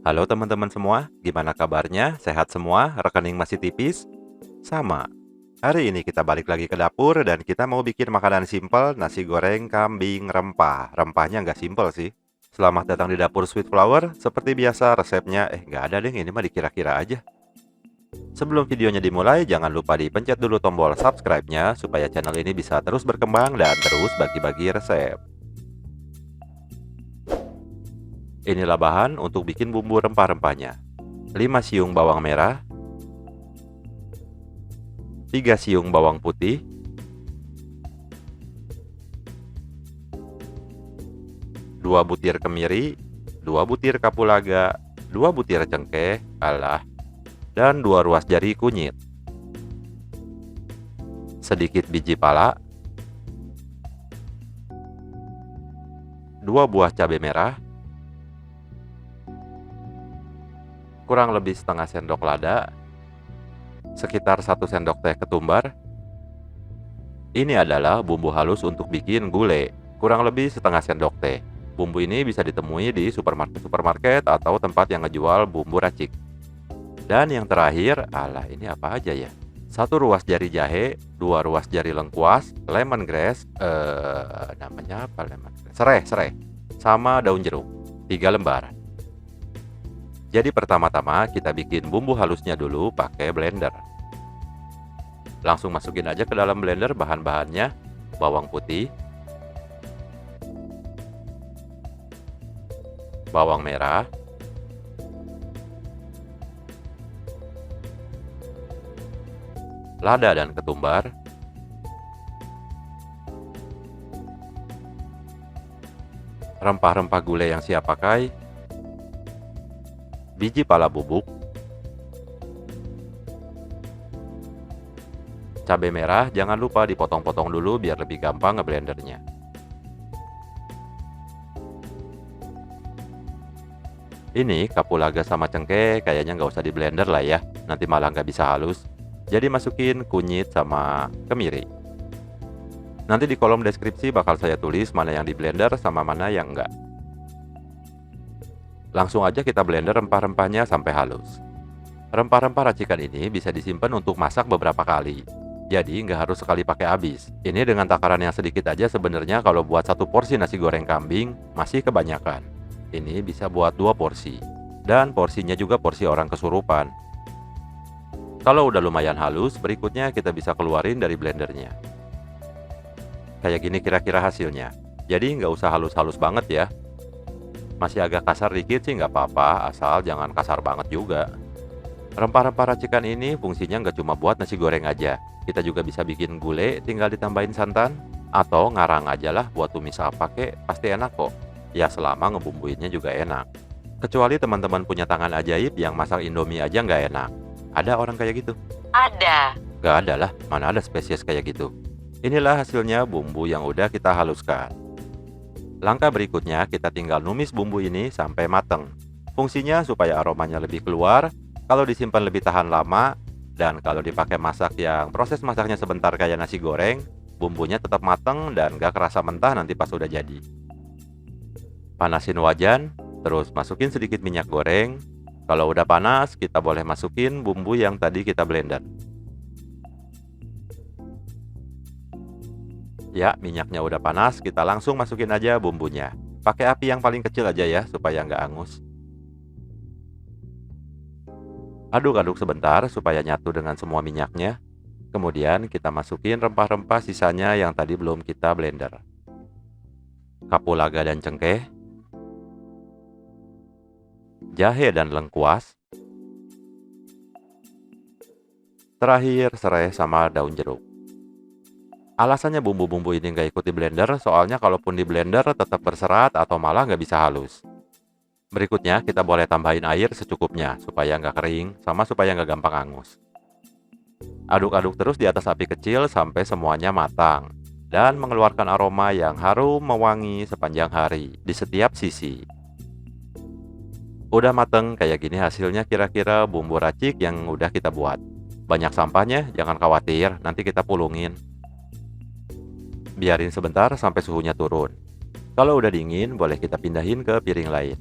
Halo teman-teman semua, gimana kabarnya? Sehat semua? Rekening masih tipis? Sama. Hari ini kita balik lagi ke dapur dan kita mau bikin makanan simpel, nasi goreng kambing rempah. Rempahnya nggak simpel sih. Selamat datang di dapur Sweet Flower. Seperti biasa resepnya, nggak ada deh, ini mah dikira-kira aja. Sebelum videonya dimulai, jangan lupa dipencet dulu tombol subscribe-nya supaya channel ini bisa terus berkembang dan terus bagi-bagi resep. Inilah bahan untuk bikin bumbu rempah-rempahnya. 5 siung bawang merah, 3 siung bawang putih, 2 butir kemiri, 2 butir kapulaga, 2 butir cengkeh, dan 2 ruas jari kunyit. Sedikit biji pala, 2 buah cabai merah, kurang lebih setengah sendok lada, sekitar 1 sendok teh ketumbar. Ini adalah bumbu halus untuk bikin gulai, kurang lebih setengah sendok teh. Bumbu ini bisa ditemui di supermarket atau tempat yang ngejual bumbu racik. Dan yang terakhir, ini apa aja ya? 1 ruas jari jahe, 2 ruas jari lengkuas, lemongrass, namanya apa lemongrass? Serai, sama daun jeruk, 3 lembar. Jadi pertama-tama kita bikin bumbu halusnya dulu pakai blender. Langsung masukin aja ke dalam blender bahan-bahannya, bawang putih, bawang merah, lada dan ketumbar, rempah-rempah gulai yang siap pakai, biji pala bubuk, cabai merah jangan lupa dipotong-potong dulu biar lebih gampang ngeblendernya. Ini kapulaga sama cengkeh kayaknya nggak usah di blender lah ya, nanti malah nggak bisa halus. Jadi masukin kunyit sama kemiri. Nanti di kolom deskripsi bakal saya tulis mana yang di blender sama mana yang enggak. Langsung aja kita blender rempah-rempahnya sampai halus. Rempah-rempah racikan ini bisa disimpan untuk masak beberapa kali. Jadi nggak harus sekali pakai habis. Ini dengan takaran yang sedikit aja sebenarnya kalau buat 1 porsi nasi goreng kambing masih kebanyakan. Ini bisa buat 2 porsi. Dan porsinya juga porsi orang kesurupan. Kalau udah lumayan halus, berikutnya kita bisa keluarin dari blendernya. Kayak gini kira-kira hasilnya. Jadi nggak usah halus-halus banget ya. Masih agak kasar dikit sih nggak apa-apa, asal jangan kasar banget juga. Rempah-rempah racikan ini fungsinya nggak cuma buat nasi goreng aja. Kita juga bisa bikin gulai, tinggal ditambahin santan. Atau ngarang aja lah buat tumis apa kek, pasti enak kok. Ya selama ngebumbuinnya juga enak. Kecuali teman-teman punya tangan ajaib yang masak Indomie aja nggak enak. Ada orang kayak gitu? Ada. Nggak ada lah, mana ada spesies kayak gitu. Inilah hasilnya bumbu yang udah kita haluskan. Langkah berikutnya kita tinggal numis bumbu ini sampai mateng. Fungsinya supaya aromanya lebih keluar, kalau disimpan lebih tahan lama, dan kalau dipakai masak yang proses masaknya sebentar kayak nasi goreng, bumbunya tetap mateng dan gak kerasa mentah nanti pas udah jadi. Panasin wajan, terus masukin sedikit minyak goreng. Kalau udah panas, kita boleh masukin bumbu yang tadi kita blender. Ya, minyaknya udah panas, kita langsung masukin aja bumbunya. Pakai api yang paling kecil aja ya, supaya nggak angus. Aduk-aduk sebentar supaya nyatu dengan semua minyaknya. Kemudian kita masukin rempah-rempah sisanya yang tadi belum kita blender. Kapulaga dan cengkeh, jahe dan lengkuas, terakhir serai sama daun jeruk. Alasannya bumbu-bumbu ini nggak ikut di blender, soalnya kalaupun di blender tetap berserat atau malah nggak bisa halus. Berikutnya kita boleh tambahin air secukupnya, supaya nggak kering, sama supaya nggak gampang angus. Aduk-aduk terus di atas api kecil sampai semuanya matang, dan mengeluarkan aroma yang harum mewangi sepanjang hari, di setiap sisi. Udah mateng, kayak gini hasilnya kira-kira bumbu racik yang udah kita buat. Banyak sampahnya, jangan khawatir, nanti kita pulungin. Biarin sebentar sampai suhunya turun. Kalau udah dingin, boleh kita pindahin ke piring lain.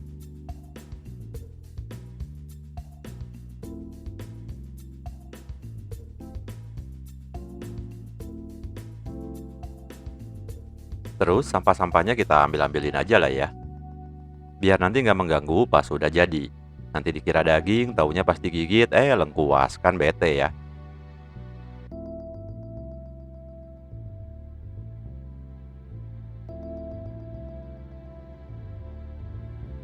Terus sampah-sampahnya kita ambil-ambilin aja lah ya. Biar nanti nggak mengganggu pas udah jadi. Nanti dikira daging, taunya pas digigit, lengkuas, kan bete ya.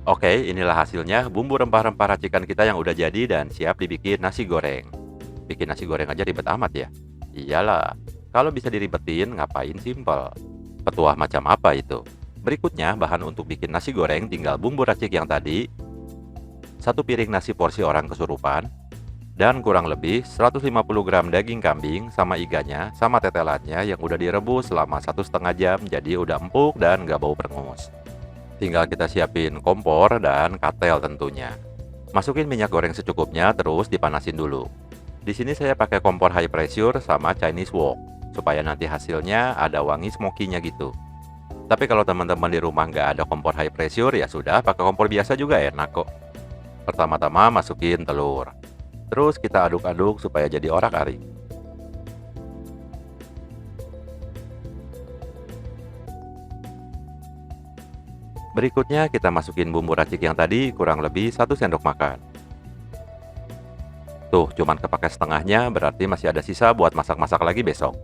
Oke, inilah hasilnya bumbu rempah-rempah racikan kita yang udah jadi dan siap dibikin nasi goreng. Bikin nasi goreng aja ribet amat ya? Iyalah, kalau bisa diribetin ngapain simpel? Petuah macam apa itu? Berikutnya, bahan untuk bikin nasi goreng tinggal bumbu racik yang tadi, satu piring nasi porsi orang kesurupan, dan kurang lebih 150 gram daging kambing sama iganya sama tetelannya yang udah direbus selama 1,5 jam jadi udah empuk dan gak bau perengus. Tinggal kita siapin kompor dan katel tentunya. Masukin minyak goreng secukupnya terus dipanasin dulu. Di sini saya pakai kompor high pressure sama Chinese wok supaya nanti hasilnya ada wangi smoky-nya gitu. Tapi kalau teman-teman di rumah nggak ada kompor high pressure ya sudah pakai kompor biasa juga enak kok. Pertama-tama masukin telur. Terus kita aduk-aduk supaya jadi orak-arik. Berikutnya kita masukin bumbu racik yang tadi kurang lebih 1 sendok makan. Tuh, cuman kepake setengahnya berarti masih ada sisa buat masak-masak lagi besok.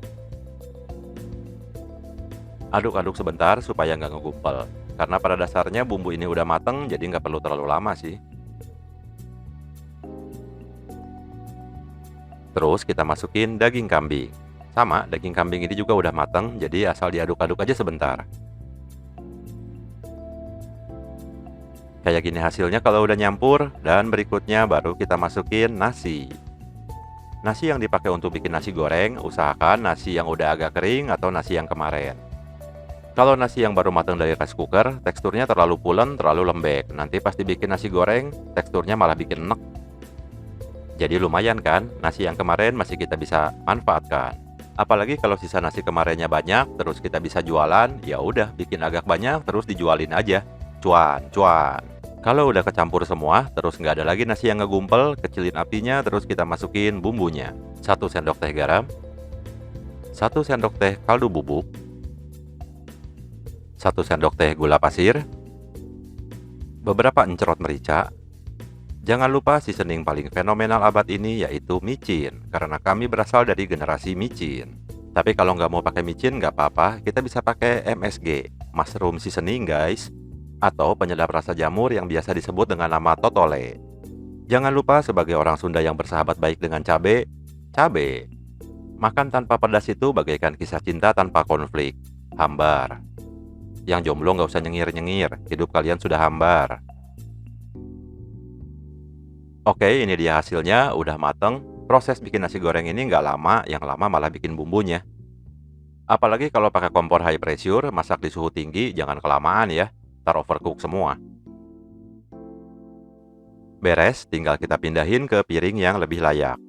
Aduk-aduk sebentar supaya nggak ngegumpal. Karena pada dasarnya bumbu ini udah mateng jadi nggak perlu terlalu lama sih. Terus kita masukin daging kambing. Sama, daging kambing ini juga udah mateng jadi asal diaduk-aduk aja sebentar. Kayak gini hasilnya kalau udah nyampur, dan berikutnya baru kita masukin nasi. Nasi yang dipakai untuk bikin nasi goreng, usahakan nasi yang udah agak kering atau nasi yang kemarin. Kalau nasi yang baru matang dari rice cooker, teksturnya terlalu pulen, terlalu lembek. Nanti pas dibikin nasi goreng, teksturnya malah bikin enek. Jadi lumayan kan, nasi yang kemarin masih kita bisa manfaatkan. Apalagi kalau sisa nasi kemarinnya banyak, terus kita bisa jualan, ya udah bikin agak banyak terus dijualin aja. Cuan, cuan. Kalau udah kecampur semua, terus nggak ada lagi nasi yang ngegumpel, kecilin apinya, terus kita masukin bumbunya. 1 sendok teh garam, 1 sendok teh kaldu bubuk, 1 sendok teh gula pasir, beberapa encerot merica. Jangan lupa seasoning paling fenomenal abad ini yaitu micin, karena kami berasal dari generasi micin. Tapi kalau nggak mau pakai micin nggak apa-apa, kita bisa pakai MSG, mushroom seasoning guys. Atau penyedap rasa jamur yang biasa disebut dengan nama totole. Jangan lupa sebagai orang Sunda yang bersahabat baik dengan cabe, cabe. Makan tanpa pedas itu bagaikan kisah cinta tanpa konflik, hambar. Yang jomblo nggak usah nyengir-nyengir, hidup kalian sudah hambar. Oke, ini dia hasilnya, udah mateng. Proses bikin nasi goreng ini nggak lama, yang lama malah bikin bumbunya. Apalagi kalau pakai kompor high pressure, masak di suhu tinggi, jangan kelamaan ya. Overcook semua. Beres, tinggal kita pindahin ke piring yang lebih layak.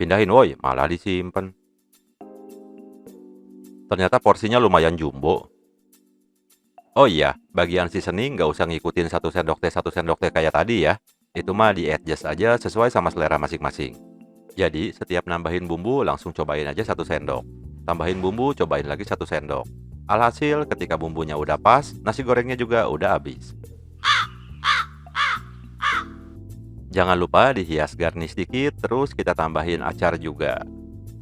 Pindahin, woi, malah disimpan. Ternyata porsinya lumayan jumbo. Oh iya, bagian seasoning nggak usah ngikutin 1 sendok teh kayak tadi ya. Itu mah di-adjust aja sesuai sama selera masing-masing. Jadi, setiap nambahin bumbu langsung cobain aja 1 sendok. Tambahin bumbu, cobain lagi 1 sendok. Alhasil, ketika bumbunya udah pas, nasi gorengnya juga udah habis. Jangan lupa dihias garnish dikit, terus kita tambahin acar juga.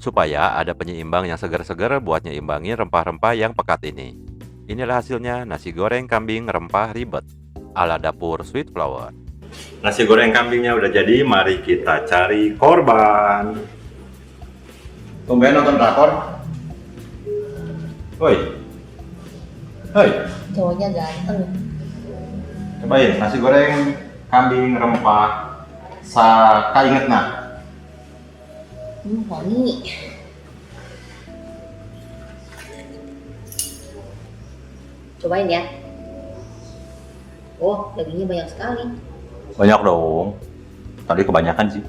Supaya ada penyeimbang yang segar-segar buat nyeimbangin rempah-rempah yang pekat ini. Inilah hasilnya nasi goreng kambing rempah ribet, ala dapur Sweet Flower. Nasi goreng kambingnya udah jadi, mari kita cari korban. Tumben nonton drakor? Woi. Hai, Cowoknya ganteng. Cobain nasi goreng kambing rempah kainget nah. Wangi. Cobain ya. Oh, dagingnya banyak sekali. Banyak dong. Tadi kebanyakan sih.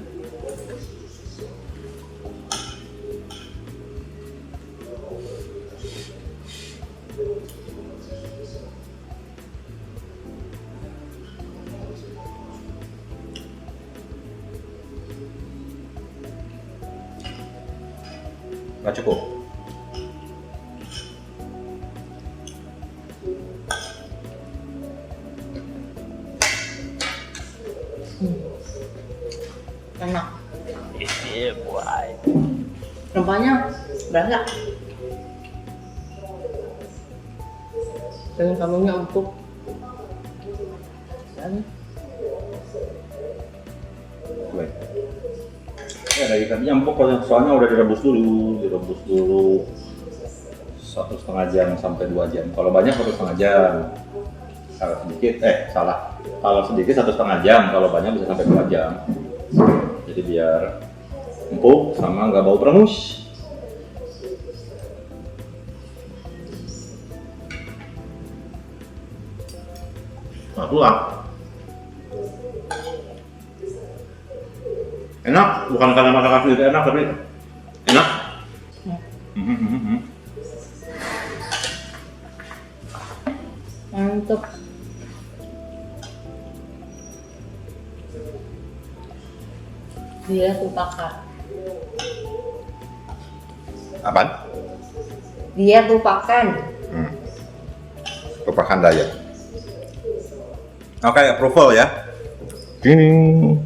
Nggak cukup. Enak. Rempahnya berasa. Dan kamunya empuk. Dan Baik. Ya dari tadi empuk soalnya udah direbus dulu 1,5 jam sampai 2 jam. Kalau banyak 1,5 jam. Kalau sedikit, salah. Kalau sedikit 1,5 jam, kalau banyak bisa sampai 2 jam. Jadi biar empuk sama nggak bau perengus. Nah, pulang. Enak, bukan karena masakan sendiri enak, tapi enak. mantep. Dia tupakan. Apaan? Dia tupakan. Lupakan diet. Oke, approval ya. Ding.